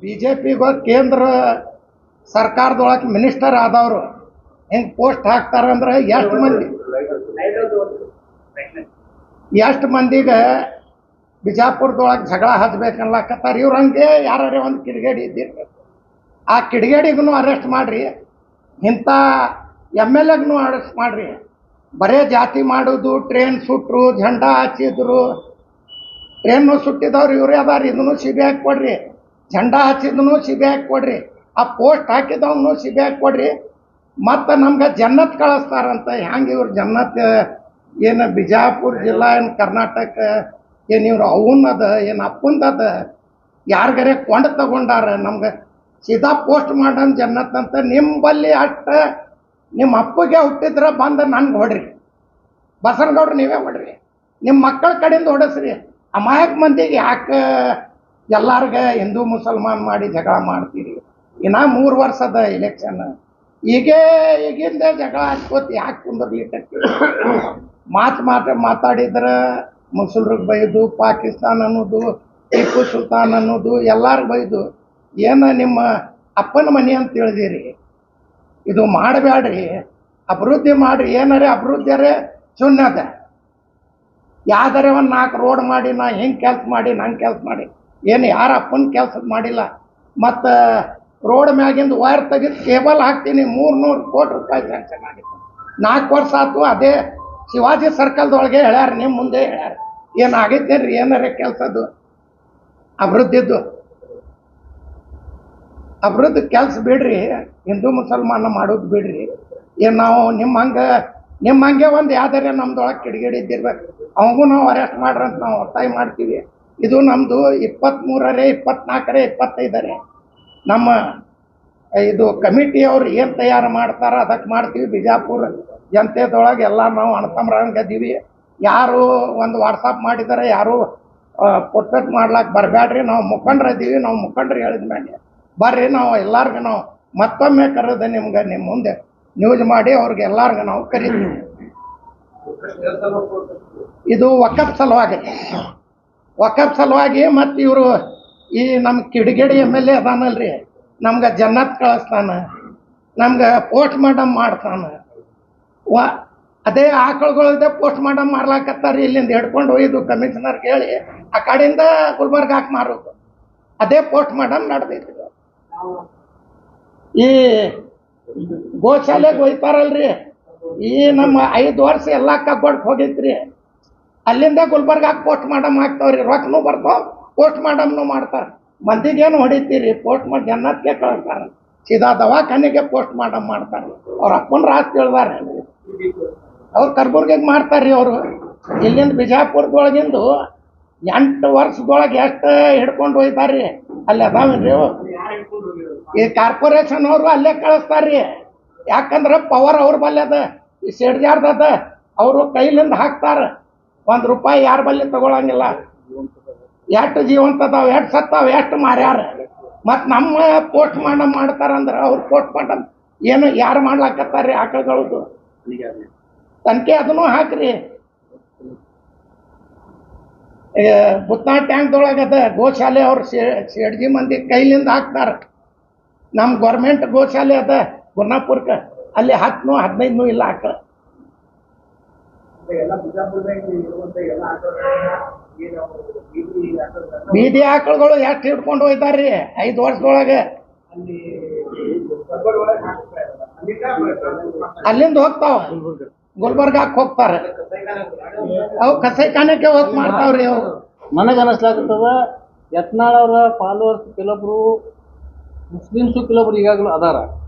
ಬಿಜೆಪಿಗೂ ಕೇಂದ್ರ ಸರ್ಕಾರದೊಳಗೆ ಮಿನಿಸ್ಟರ್ ಆದವರು ಹೆಂಗೆ ಪೋಸ್ಟ್ ಹಾಕ್ತಾರಂದ್ರೆ ಎಷ್ಟು ಮಂದಿಗೆ ಬಿಜಾಪುರದೊಳಗೆ ಜಗಳ ಹಚ್ಬೇಕನ್ಲಕತ್ತಾರ. ಇವ್ರು ಹಂಗೆ ಯಾರೇ ಒಂದು ಕಿಡಿಗೇಡಿ ಇದ್ದಿರ್ಬೇಕು, ಆ ಕಿಡಿಗೇಡಿಗೂ ಅರೆಸ್ಟ್ ಮಾಡಿರಿ, ಇಂಥ MLAಗೂ ಅರೆಸ್ಟ್ ಮಾಡಿರಿ. ಬರೇ ಜಾತಿ ಮಾಡೋದು, ಟ್ರೈನ್ ಸುಟ್ಟರು, ಝಂಡಾ ಹಚ್ಚಿದ್ರು, ಟ್ರೈನು ಸುಟ್ಟಿದವ್ರು ಇವರೇ ಅದಾರ, ಇದನ್ನು CBI ಕೊಡ್ರಿ, ಝಂಡಾ ಹಚ್ಚಿದನು CBI ಕೊಡ್ರಿ, ಆ ಪೋಸ್ಟ್ ಹಾಕಿದವನು CBI ಕೊಡ್ರಿ. ಮತ್ತು ನಮ್ಗೆ ಜನ್ನತ್ ಕಳಿಸ್ತಾರಂತ. ಹ್ಯಾಂಗೆ ಇವ್ರು ಜನ್ನತ್ ಏನು ಬಿಜಾಪುರ ಜಿಲ್ಲಾ ಏನು ಕರ್ನಾಟಕ ಏನು ಇವ್ರು ಅವನದ ಏನು ಅಪ್ಪಂದದ ಯಾರಿಗಾರೆ ಕೊಂಡು ತಗೊಂಡಾರ, ನಮ್ಗೆ ಸೀದಾ ಪೋಸ್ಟ್ ಮಾಡೋಣ ಜನ್ನತ್ ಅಂತ. ನಿಮ್ಮಲ್ಲಿ ಅಷ್ಟು ನಿಮ್ಮ ಅಪ್ಪಗೆ ಹುಟ್ಟಿದ್ರೆ ಬಂದು ನನ್ಗೆ ಹೊಡ್ರಿ, ಬಸನಗೌಡ್ರು ನೀವೇ ಹೊಡ್ರಿ, ನಿಮ್ಮ ಮಕ್ಕಳ ಕಡೆಯಿಂದ ಹೊಡಸ್ರಿ. ಅಮಾಯಕ ಮಂದಿಗೆ ಯಾಕೆ ಎಲ್ಲಾರ್ಗೆ ಹಿಂದೂ ಮುಸಲ್ಮಾನ್ ಮಾಡಿ ಜಗಳ ಮಾಡ್ತೀರಿ? ಇನ್ನ 3 ವರ್ಷದ ಇಲೆಕ್ಷನ್, ಈಗಿಂದ ಜಗಳ ಹಚ್ಕೋತ ಯಾಕೆ ಕುಂದರ್ಲಿಕ್ಕೆ? ಮಾತಾಡಿದ್ರೆ ಮುಸಲ್ರಿಗೆ ಬೈದು, ಪಾಕಿಸ್ತಾನ ಅನ್ನೋದು, ಟಿಪ್ಪು ಸುಲ್ತಾನ್ ಅನ್ನೋದು ಎಲ್ಲಾರ್ಗೆ ಬೈದು. ಏನು ನಿಮ್ಮ ಅಪ್ಪನ ಮನೆ ಅಂತ ತಿಳಿದಿರಿ? ಇದು ಮಾಡಬೇಡ್ರಿ, ಅಭಿವೃದ್ಧಿ ಮಾಡಿರಿ. ಏನಾರೇ ಅಭಿವೃದ್ಧಿಯರೇ ಶೂನ್ಯದ. ಯಾವ್ದಾರೆ ಒಂದು 4 ರೋಡ್ ಮಾಡಿ, ನಾ ಹೆಂಗೆ ಕೆಲಸ ಮಾಡಿ, ನಂಗೆ ಕೆಲಸ ಮಾಡಿ, ಏನು ಯಾರ ಅಪ್ಪನ ಕೆಲಸ ಮಾಡಿಲ್ಲ. ಮತ್ತು ರೋಡ್ ಮ್ಯಾಗಿಂದ ವೈರ್ ತೆಗೆದು ಕೇಬಲ್ ಹಾಕ್ತೀನಿ, 300 ಕೋಟಿ ರೂಪಾಯಿ ಸ್ಯಾಂಕ್ಷನ್ ಆಗಿತ್ತು. 4 ವರ್ಷ ಆಯ್ತು. ಅದೇ ಶಿವಾಜಿ ಸರ್ಕಲ್ದೊಳಗೆ ಹೇಳ್ಯಾರ, ನಿಮ್ಮ ಮುಂದೆ ಹೇಳ್ಯಾರ. ಏನು ಆಗೈತೇನ್ರಿ ಏನಾರೇ ಕೆಲಸದ್ದು ಅಭಿವೃದ್ಧಿದ್ದು? ಅಭಿವೃದ್ಧಿ ಕೆಲಸ ಬಿಡ್ರಿ, ಹಿಂದೂ ಮುಸಲ್ಮಾನ ಮಾಡೋದು ಬಿಡ್ರಿ. ಏನು ನಾವು ನಿಮ್ಮ ಹಂಗೆ ಒಂದು ಯಾವ್ದಾರೆ ನಮ್ದೊಳಗೆ ಕಿಡಿಗೇಡಿ ಇದ್ದಿರ್ಬೇಕು, ಅವಾಗೂ ನಾವು ಅರೆಸ್ಟ್ ಮಾಡ್ರಂತ ನಾವು ಒತ್ತಾಯ ಮಾಡ್ತೀವಿ. ಇದು ನಮ್ಮದು 23ರೇ 24ರೇ 25ರೇ ನಮ್ಮ ಇದು ಕಮಿಟಿಯವ್ರು ಏನು ತಯಾರು ಮಾಡ್ತಾರ ಅದಕ್ಕೆ ಮಾಡ್ತೀವಿ. ಬಿಜಾಪುರ ಜನತೆದೊಳಗೆ ಎಲ್ಲ ನಾವು ಅಣ್ತಮ್ರಂಗದೀವಿ. ಯಾರು ಒಂದು ವಾಟ್ಸಪ್ ಮಾಡಿದ್ದಾರೆ, ಯಾರು ಪೊಟ್ಟಟ್ ಮಾಡ್ಲಾಕ್ಕೆ ಬರಬೇಡ್ರಿ. ನಾವು ಮುಖಂಡ್ರದೀವಿ, ನಾವು ಮುಖಂಡ್ರು ಹೇಳಿದ ಮೇಲೆ ಬರ್ರಿ. ನಾವು ಎಲ್ಲರಿಗೂ ನಾವು ಮತ್ತೊಮ್ಮೆ ಕರೆದು ನಿಮ್ಗೆ ನಿಮ್ಮ ಮುಂದೆ ನ್ಯೂಸ್ ಮಾಡಿ ಅವ್ರಿಗೆ ಎಲ್ಲರಿಗೂ ನಾವು ಕರಿತೀವಿ. ಇದು ವಕಫ್ ಸಲುವಾಗಿ ಮತ್ತು ಇವರು ಈ ನಮ್ಮ ಕಿಡಿಗೇಡಿ MLA ಅದಾನಲ್ರಿ, ನಮ್ಗೆ ಜನ್ನತ್ ಕಳಿಸ್ತಾನ, ನಮ್ಗೆ ಪೋಸ್ಟ್ ಮಾರ್ಟಮ್ ಮಾಡ್ತಾನ. ಅದೇ ಆಕಳುಗಳದೇ ಪೋಸ್ಟ್ ಮಾರ್ಟಮ್ ಮಾಡ್ಲಾಕತ್ತಾರೆ. ಇಲ್ಲಿಂದ ಹಿಡ್ಕೊಂಡು ಒಯ್ದು ಕಮಿಷನರ್ಗೆ ಹೇಳಿ ಆ ಕಡೆಯಿಂದ ಗುಲ್ಬರ್ಗ ಹಾಕಿ ಮಾರೋದು. ಅದೇ ಪೋಸ್ಟ್ ಮಾರ್ಟಮ್ ನಡೆದೈತಿ. ಈ ಗೋಶಾಲೆಗೆ ಒಯ್ತಾರಲ್ರಿ, ಈ ನಮ್ಮ 5 ವರ್ಷ ಎಲ್ಲ ಕಗ್ಗೊಡ್ಕೆ ಹೋಗೈತ್ರಿ. ಅಲ್ಲಿಂದ ಗುಲ್ಬರ್ಗ ಪೋಸ್ಟ್ ಮಾರ್ಟಮ್ ಹಾಕ್ತಾವ್ರಿ, ರೊಕ್ಕನೂ ಬರ್ತಾವ, ಪೋಸ್ಟ್ ಮಾರ್ಟಮ್ನು ಮಾಡ್ತಾರೆ. ಮಂದಿಗೇನು ಹೊಡಿತೀರಿ? ಪೋಸ್ಟ್ ಮಾಡಿ ಜನ್ನತ್ಗೆ ಕಳಿಸ್ತಾರೆ, ಸೀದಾ ದವಾಖಾನೆಗೆ ಪೋಸ್ಟ್ ಮಾರ್ಟಮ್ ಮಾಡ್ತಾರೆ. ಅವ್ರ ಅಪ್ಪನ ರಾಸ್ ತಿಳಿದಾರೆ, ಅವ್ರು ಕಲಬುರ್ಗಿಗೆ ಮಾಡ್ತಾರೆ ರೀ. ಅವರು ಇಲ್ಲಿಂದ ಬಿಜಾಪುರದೊಳಗಿಂದು 8 ವರ್ಷದೊಳಗೆ ಎಷ್ಟು ಹಿಡ್ಕೊಂಡು ಹೋಯ್ತಾರ್ರಿ. ಅಲ್ಲಿ ಅದಾವೇನ್ರಿ ಈ ಕಾರ್ಪೊರೇಷನ್ ಅವರು ಅಲ್ಲೇ ಕಳಿಸ್ತಾರ್ರಿ. ಯಾಕಂದ್ರೆ ಪವರ್ ಅವ್ರ ಬಲ್ಲಿ ಅದ, ಈ ಶೆಡ್ಜಾರ್ದದ. ಅವರು ಕೈಲಿಂದ ಹಾಕ್ತಾರೆ, 1 ರೂಪಾಯಿ ಯಾರ ಬಲ್ಲಿ ತಗೊಳಂಗಿಲ್ಲ. ಎಷ್ಟು ಜೀವಂತದಾವ, ಎಷ್ಟು ಸತ್ತಾವ, ಎಷ್ಟು ಮಾರ್ಯಾರ. ಮತ್ತು ನಮ್ಮ ಪೋಸ್ಟ್ ಮಾರ್ಟಮ್ ಮಾಡ್ತಾರಂದ್ರೆ ಅವ್ರು ಪೋಸ್ಟ್ ಮಾರ್ಟಮ್ ಏನು ಯಾರು ಮಾಡ್ಲಾಕತ್ತಾರ್ರಿ? ಆಕಳುಗಳದ್ದು ತನಿಖೆ ಅದನ್ನು ಹಾಕ್ರಿ. ಬುತ್ನಾ ಟ್ಯಾಂಕ್ದೊಳಗದ ಗೋಶಾಲೆ ಅವ್ರು ಶೆಡ್ಜಿ ಮಂದಿ ಕೈಲಿಂದ ಹಾಕ್ತಾರೆ. ನಮ್ಮ ಗೌರ್ಮೆಂಟ್ ಗೋಶಾಲೆ ಅದ ಗುರ್ನಾಪುರಕ್ಕೆ, ಅಲ್ಲಿ 10 15 ಇಲ್ಲ ಆಕಳ. ಬೀದಿ ಆಕಳುಗಳು ಎಷ್ಟು ಹಿಡ್ಕೊಂಡು ಹೋಯ್ತಾರ್ರಿ 5 ವರ್ಷದೊಳಗೆ. ಅಲ್ಲಿಂದ ಹೋಗ್ತಾವ ಗುಲ್ಬರ್ಗಾಕ್ ಹೋಗ್ತಾರೆ, ಅವು ಕಸೈಖಾನೆಗೆ ಹೋಗಿ ಮಾಡ್ತಾವ್ರಿ. ಅವು ನನಗೆ ಅನಿಸ್ಲಾಗ್ತದ, ಯತ್ನಾಳ್ ಅವರ ಫಾಲೋವರ್ಸ್ ಕೆಲವೊಬ್ರು ಮುಸ್ಲಿಮ್ಸು, ಕೆಲವೊಬ್ರು ಈಗಾಗಲೂ ಅದಾರ.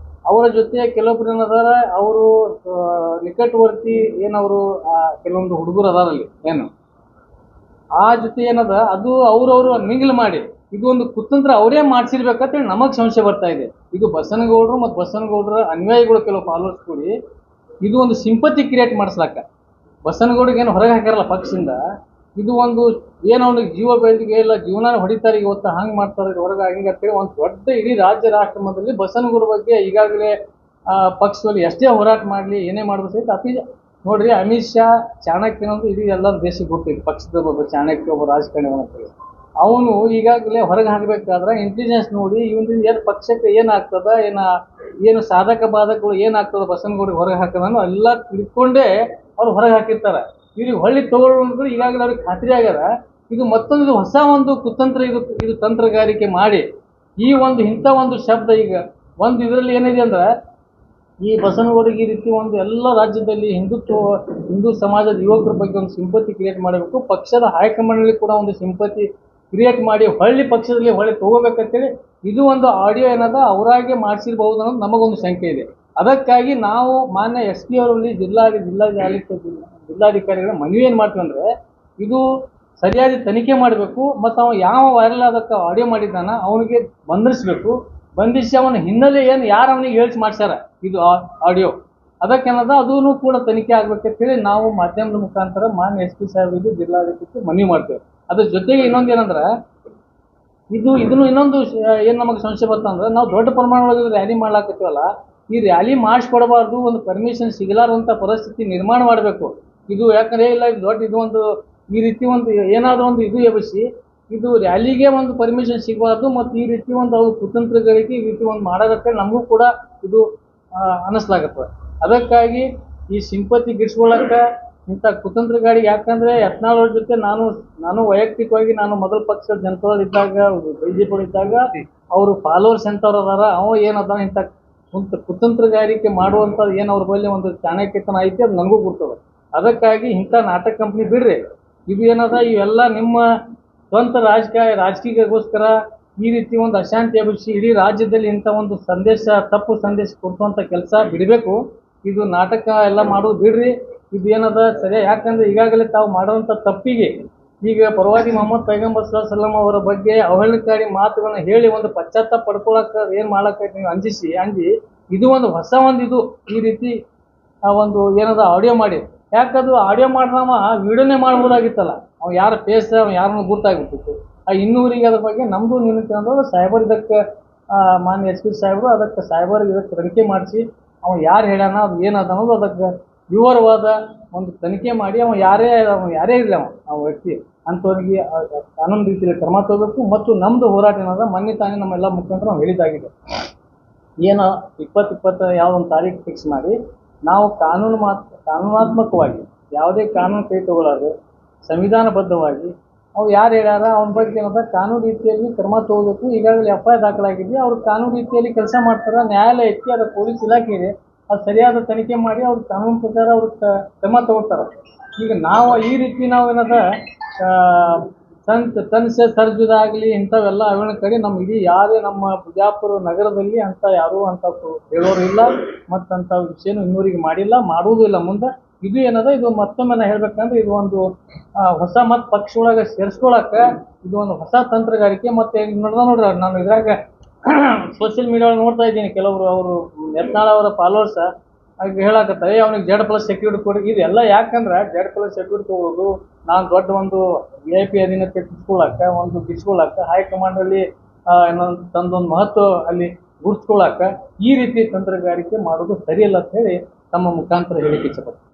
ಅವರ ಜೊತೆ ಕೆಲವೊಬ್ರು ಏನದಾರ, ಅವರು ನಿಕಟವರ್ತಿ ಏನವರು ಕೆಲವೊಂದು ಹುಡುಗರು ಅದಾರಲ್ಲಿ ಏನು ಆ ಜೊತೆ ಏನದ, ಅದು ಅವ್ರವ್ರು ಮಿಂಗ್ಲ್ ಮಾಡಿ ಇದು ಒಂದು ಕುತಂತ್ರ ಅವರೇ ಮಾಡ್ಸಿರ್ಬೇಕಂತೇಳಿ ನಮಗೆ ಸಂಶಯ ಬರ್ತಾ ಇದೆ. ಇದು ಬಸನಗೌಡರು ಮತ್ತು ಬಸನಗೌಡರ ಅನ್ಯಾಯಿಗಳು ಕೆಲವು ಫಾಲೋವರ್ಸ್ ಕೂಡಿ ಇದು ಒಂದು ಸಿಂಪತಿ ಕ್ರಿಯೇಟ್ ಮಾಡಿಸ್ಲಾಕ ಬಸನಗೌಡಿಗೆ ಏನು ಹೊರಗೆ ಹಾಕಿರಲ್ಲ ಪಕ್ಷದಿಂದ. ಇದು ಒಂದು ಏನೋ ಒಂದು ಜೀವ ಬೆಳೆದಿಗೆ ಇಲ್ಲ, ಜೀವನ ಹೊಡಿತಾರೆ ಇವತ್ತು, ಹಂಗೆ ಮಾಡ್ತಾರೆ ಹೊರಗೆ ಹಿಂಗೆ ಅಂತೇಳಿ ಒಂದು ದೊಡ್ಡ ಇಡೀ ರಾಜ್ಯ ರಾಷ್ಟ್ರ ಮಟ್ಟದಲ್ಲಿ ಬಸನಗೌಡ ಬಗ್ಗೆ ಈಗಾಗಲೇ ಪಕ್ಷದಲ್ಲಿ ಎಷ್ಟೇ ಹೋರಾಟ ಮಾಡಲಿ ಏನೇ ಮಾಡಬೇಕು ಅತಿ ನೋಡ್ರಿ. ಅಮಿತ್ ಶಾ ಚಾಣಕ್ಯನಂತೂ ಇಡೀ ಎಲ್ಲ ದೇಶಕ್ಕೆ ಗೊತ್ತಿದೆ, ಪಕ್ಷದ ಒಬ್ಬ ಚಾಣಕ್ಯ, ಒಬ್ಬ ರಾಜಕಾರಣಿ ಅಂತೇಳಿ. ಅವನು ಈಗಾಗಲೇ ಹೊರಗೆ ಹಾಕಬೇಕಾದ್ರೆ ಇಂಟೆಲಿಜೆನ್ಸ್ ನೋಡಿ ಇವನಿಂದ ಏನು ಪಕ್ಷಕ್ಕೆ ಏನಾಗ್ತದ ಏನು ಸಾಧಕ ಬಾಧಕಗಳು ಏನಾಗ್ತದ ಬಸವನಗೌಡರಿಗೆ ಹೊರಗೆ ಹಾಕೋದನ್ನು ಎಲ್ಲ ತಿಳ್ಕೊಂಡೇ ಅವ್ರು ಹೊರಗೆ ಹಾಕಿರ್ತಾರೆ. ಇವ್ರಿಗೆ ಹೊಳ್ಳಿ ತಗೊಳ್ಳೋದು ಈಗಾಗಲೇ ಅವ್ರಿಗೆ ಖಾತ್ರಿ ಆಗ್ಯಾರ. ಇದು ಮತ್ತೊಂದು ಇದು ಹೊಸ ಒಂದು ಕುತಂತ್ರ, ಇದು ತಂತ್ರಗಾರಿಕೆ ಮಾಡಿ ಈ ಒಂದು ಇಂಥ ಒಂದು ಶಬ್ದ ಈಗ ಒಂದು ಇದರಲ್ಲಿ ಏನಿದೆ ಅಂದ್ರೆ ಈ ಬಸವನಗೌಡರಿಗೆ ಈ ರೀತಿ ಒಂದು ಎಲ್ಲ ರಾಜ್ಯದಲ್ಲಿ ಹಿಂದೂ ಸಮಾಜದ ಯುವಕರ ಬಗ್ಗೆ ಒಂದು ಸಿಂಪತಿ ಕ್ರಿಯೇಟ್ ಮಾಡಬೇಕು. ಪಕ್ಷದ ಹೈಕಮಾಂಡ್ನಲ್ಲಿ ಕೂಡ ಒಂದು ಸಿಂಪತಿ ಕ್ರಿಯೇಟ್ ಮಾಡಿ ಪಕ್ಷದಲ್ಲಿ ತಗೋಬೇಕಂತೇಳಿ ಇದು ಒಂದು ಆಡಿಯೋ ಏನದ ಅವರಾಗೆ ಮಾಡಿಸಿರ್ಬಹುದು ಅನ್ನೋದು ನಮಗೊಂದು ಶಂಕೆ ಇದೆ. ಅದಕ್ಕಾಗಿ ನಾವು ಮಾನ್ಯ SP ಅವರಲ್ಲಿ ಜಿಲ್ಲಾಧಿಕಾರಿಗಳ ಮನವಿ ಏನು ಮಾಡ್ತೀವಿ ಅಂದರೆ ಇದು ಸರಿಯಾಗಿ ತನಿಖೆ ಮಾಡಬೇಕು ಮತ್ತು ಅವ ಯಾವ ವೈರಲ್ ಆದಕ್ಕೆ ಆಡಿಯೋ ಮಾಡಿದ್ದಾನ ಅವನಿಗೆ ಬಂಧಿಸಿ ಅವನ ಹಿನ್ನೆಲೆ ಏನು ಯಾರು ಅವನಿಗೆ ಹೇಳ್ಸಿ ಮಾಡ್ಸ್ಯಾರ ಇದು ಆಡಿಯೋ ಅದಕ್ಕೇನದ ಅದೂ ಕೂಡ ತನಿಖೆ ಆಗ್ಬೇಕಂತೇಳಿ ನಾವು ಮಾಧ್ಯಮದ ಮುಖಾಂತರ ಮಾನ್ಯ SP ಸಾಹೇಬರಿಗೆ ಜಿಲ್ಲಾಧಿಕಾರಿಗೆ ಮನವಿ ಮಾಡ್ತೇವೆ. ಅದ್ರ ಜೊತೆಗೆ ಇನ್ನೊಂದು ಏನಂದ್ರೆ ಇದನ್ನು ಇನ್ನೊಂದು ಏನು ನಮಗೆ ಸಂಶಯ ಬರ್ತಂದ್ರೆ ನಾವು ದೊಡ್ಡ ಪ್ರಮಾಣದೊಳಗೆ ರ್ಯಾಲಿ ಮಾಡ್ಲಾಕತ್ತೀವಲ್ಲ, ಈ ರ್ಯಾಲಿ ಮಾಡಿಸ್ಕೊಡಬಾರ್ದು, ಒಂದು ಪರ್ಮಿಷನ್ ಸಿಗಲಾರಂಥ ಪರಿಸ್ಥಿತಿ ನಿರ್ಮಾಣ ಮಾಡಬೇಕು. ಇದು ಯಾಕಂದರೆ ಇಲ್ಲ ಇದು ದೊಡ್ಡ ಇದು ಒಂದು ಈ ರೀತಿ ಒಂದು ಏನಾದರೂ ಒಂದು ಇದು ಎಬ್ಬಿಸಿ ಇದು ರ್ಯಾಲಿಗೆ ಒಂದು ಪರ್ಮಿಷನ್ ಸಿಗಬಾರ್ದು ಮತ್ತು ಈ ರೀತಿ ಒಂದು ಅವ್ರ ಕುತಂತ್ರಗಳಿಗೆ ಈ ರೀತಿ ಒಂದು ಮಾಡೋದಕ್ಕೆ ನಮಗೂ ಕೂಡ ಇದು ಅನ್ನಿಸ್ಲಾಗತ್ತದ. ಅದಕ್ಕಾಗಿ ಈ ಸಿಂಪತಿ ಗಿಡ್ಸ್ಕೊಳ್ಳೋಕೆ ಇಂಥ ಕುತಂತ್ರಗಾರಿಗೆ, ಯಾಕಂದರೆ ಯತ್ನಾಳ್ ಅವ್ರ ಜೊತೆ ನಾನು ವೈಯಕ್ತಿಕವಾಗಿ ನಾನು ಮೊದಲ ಪಕ್ಷದ ಜನತಾದಳಿದ್ದಾಗ BJP ಇದ್ದಾಗ ಅವರು ಫಾಲೋವರ್ಸ್ ಎಂಥವ್ರು ಅದಾರ, ಅವ ಏನದ ಇಂಥ ಕುತಂತ್ರಗಾರಿಕೆ ಮಾಡುವಂಥದ್ದು ಏನು ಅವ್ರ ಬಳಿ ಒಂದು ಚಾಣಕ್ಯತನ ಐತಿ ಅದು ನನಗೂ ಗುರ್ತದೆ. ಅದಕ್ಕಾಗಿ ಇಂಥ ನಾಟಕ ಕಂಪ್ನಿ ಬಿಡ್ರಿ. ಇದು ಏನದ ಇವೆಲ್ಲ ನಿಮ್ಮ ಸ್ವಂತ ರಾಜಕೀಯಕ್ಕೋಸ್ಕರ ಈ ರೀತಿ ಒಂದು ಅಶಾಂತಿ ಎಬ್ಬಿಸಿ ಇಡೀ ರಾಜ್ಯದಲ್ಲಿ ಇಂಥ ಒಂದು ತಪ್ಪು ಸಂದೇಶ ಕೊಡುವಂಥ ಕೆಲಸ ಬಿಡಬೇಕು. ಇದು ನಾಟಕ ಎಲ್ಲ ಮಾಡೋದು ಬಿಡ್ರಿ. ಇದು ಏನದ ಸರಿ, ಯಾಕಂದ್ರೆ ಈಗಾಗಲೇ ತಾವು ಮಾಡುವಂಥ ತಪ್ಪಿಗೆ ಈಗ ಪ್ರವಾದಿ ಮೊಹಮ್ಮದ್ ಪೈಗಂಬರ್ ಸಲ್ಲಲ್ಲಾಹು ಅವರ ಬಗ್ಗೆ ಅವಹೇಳನಕಾರಿ ಮಾತುಗಳನ್ನ ಹೇಳಿ ಒಂದು ಪಶ್ಚಾತ್ತಾಪ ಪಡ್ಕೊಳಕ್ಕೆ ಏನು ಮಾಡಕ್ಕೆ ನೀವು ಅಂಜಿ ಇದು ಒಂದು ಹೊಸ ಒಂದು ಇದು ಈ ರೀತಿ ಒಂದು ಏನದ ಆಡಿಯೋ ಮಾಡಿ, ಯಾಕದು ಆಡಿಯೋ ಮಾಡಿದವ ವಿಡಿಯೋನೇ ಮಾಡ್ಬೋದಾಗಿತ್ತಲ್ಲ, ಅವ ಯಾರ ಫೇಸ್ ಯಾರನ್ನು ಗುರ್ತಾಗ್ಬಿಟ್ಟಿತ್ತು. ಇನ್ನೂರಿಗೆ ಅದ್ರ ಬಗ್ಗೆ ನಮ್ಮದು ನಿನ್ನಕ್ಕೆ ಅನ್ನೋದು ಸಾಹೇಬರ್ ಇದಕ್ಕೆ ಮಾನ್ಯ SP ಸಾಹೇಬರು ಅದಕ್ಕೆ ಸಾಹೇಬರಿಗೆ ಇದಕ್ಕೆ ತನಿಖೆ ಮಾಡಿಸಿ ಅವ ಯಾರು ಹೇಳ್ಯಾನ ಅದು ಏನದ ಅನ್ನೋದು ಅದಕ್ಕೆ ವಿವರವಾದ ಒಂದು ತನಿಖೆ ಮಾಡಿ ಅವ ಯಾರೇ ಇರಲಿ ಅವ ವ್ಯಕ್ತಿ ಅಂಥವ್ರಿಗೆ ಕಾನೂನು ರೀತಿಯಲ್ಲಿ ಕ್ರಮ ತಗೋಬೇಕು. ಮತ್ತು ನಮ್ಮದು ಹೋರಾಟ ಏನದ ಮೊನ್ನೆ ತಾನೇ ನಮ್ಮೆಲ್ಲ ಮುಖಂಡರು ನಾವು ಹೇಳಿದ್ದಾಗಿದೆ, ಏನು 20 ಯಾವುದೊಂದು ತಾರೀಕು ಫಿಕ್ಸ್ ಮಾಡಿ ನಾವು ಕಾನೂನಾತ್ಮಕವಾಗಿ ಯಾವುದೇ ಕಾನೂನು ಕೈ ತಗೊಳ್ಳೋದು ಸಂವಿಧಾನಬದ್ಧವಾಗಿ ಅವ್ರು ಯಾರು ಹೇಳ್ಯಾರ ಅವನ ಬಗ್ಗೆ ಏನದ ಕಾನೂನು ರೀತಿಯಲ್ಲಿ ಕ್ರಮ ತಗೋಬೇಕು. ಈಗಾಗಲೇ FIR ದಾಖಲಾಗಿದೆ, ಅವ್ರು ಕಾನೂನು ರೀತಿಯಲ್ಲಿ ಕೆಲಸ ಮಾಡ್ತಾರೆ. ನ್ಯಾಯಾಲಯಕ್ಕೆ ಅದರ ಪೊಲೀಸ್ ಇಲಾಖೆ ಇದೆ, ಅದು ಸರಿಯಾದ ತನಿಖೆ ಮಾಡಿ ಅವ್ರ ಕಾನೂನು ಪ್ರಕಾರ ಅವ್ರು ಕ್ರಮ ತಗೋತಾರೆ. ಈಗ ನಾವು ಈ ರೀತಿ ನಾವು ಏನದ ಸರ್ಜುದಾಗಲಿ ಇಂಥವೆಲ್ಲ ಅವಹೇಳನಕಾರಿ ನಮ್ಮ ಇಡೀ ಯಾರೇ ನಮ್ಮ ಬಿಜಾಪುರ ನಗರದಲ್ಲಿ ಅಂತ ಯಾರೂ ಅಂತ ಹೇಳೋರು ಇಲ್ಲ ಮತ್ತು ಅಂಥ ವಿಷಯನೂ ಇನ್ನೂರಿಗೆ ಮಾಡಿಲ್ಲ, ಮಾಡುವುದೂ ಇಲ್ಲ ಮುಂದೆ. ಇದು ಏನದ ಇದು ಮತ್ತೊಮ್ಮೆ ಹೇಳ್ಬೇಕಂದ್ರೆ ಇದು ಒಂದು ಹೊಸ ಮತ್ತು ಪಕ್ಷ ಒಳಗೆ ಸೇರಿಸ್ಕೊಳಕ್ಕೆ ಇದು ಒಂದು ಹೊಸ ತಂತ್ರಗಾರಿಕೆ. ಮತ್ತು ನೋಡ್ರಿ ನಾನು ಇದ್ರಾಗ ಸೋಷಿಯಲ್ ಮೀಡಿಯಾ ನೋಡ್ತಾ ಇದ್ದೀನಿ, ಕೆಲವರು ಅವರು ಯತ್ನಾಳ್ ಅವರ ಫಾಲೋವರ್ಸ್ ಹಾಗೆ ಹೇಳಕತ್ತಾರೆ ಅವ್ನಿಗೆ Z+ ಸೆಕ್ಯೂರಿಟಿ ಕೊಡಿ. ಇದೆಲ್ಲ ಯಾಕಂದ್ರೆ Z+ ಸೆಕ್ಯೂರಿಟಿ ಕೊಡೋದು ನಾನು ದೊಡ್ಡ ಒಂದು VIP ಅಧೀನತೆ ಗಿಟ್ಸ್ಕೊಳಕ್ಕೆ ಹೈಕಮಾಂಡಲ್ಲಿ ತಂದೊಂದು ಮಹತ್ವ ಅಲ್ಲಿ ಗುರ್ಸ್ಕೊಳಕ್ಕೆ ಈ ರೀತಿ ತಂತ್ರಗಾರಿಕೆ ಮಾಡೋದು ಸರಿಯಲ್ಲ ಅಂತ ಹೇಳಿ ತಮ್ಮ ಮುಖಾಂತರ ಹೇಳಿಕೆ ಇಚ್ಛೆಪಡ್ತೀನಿ.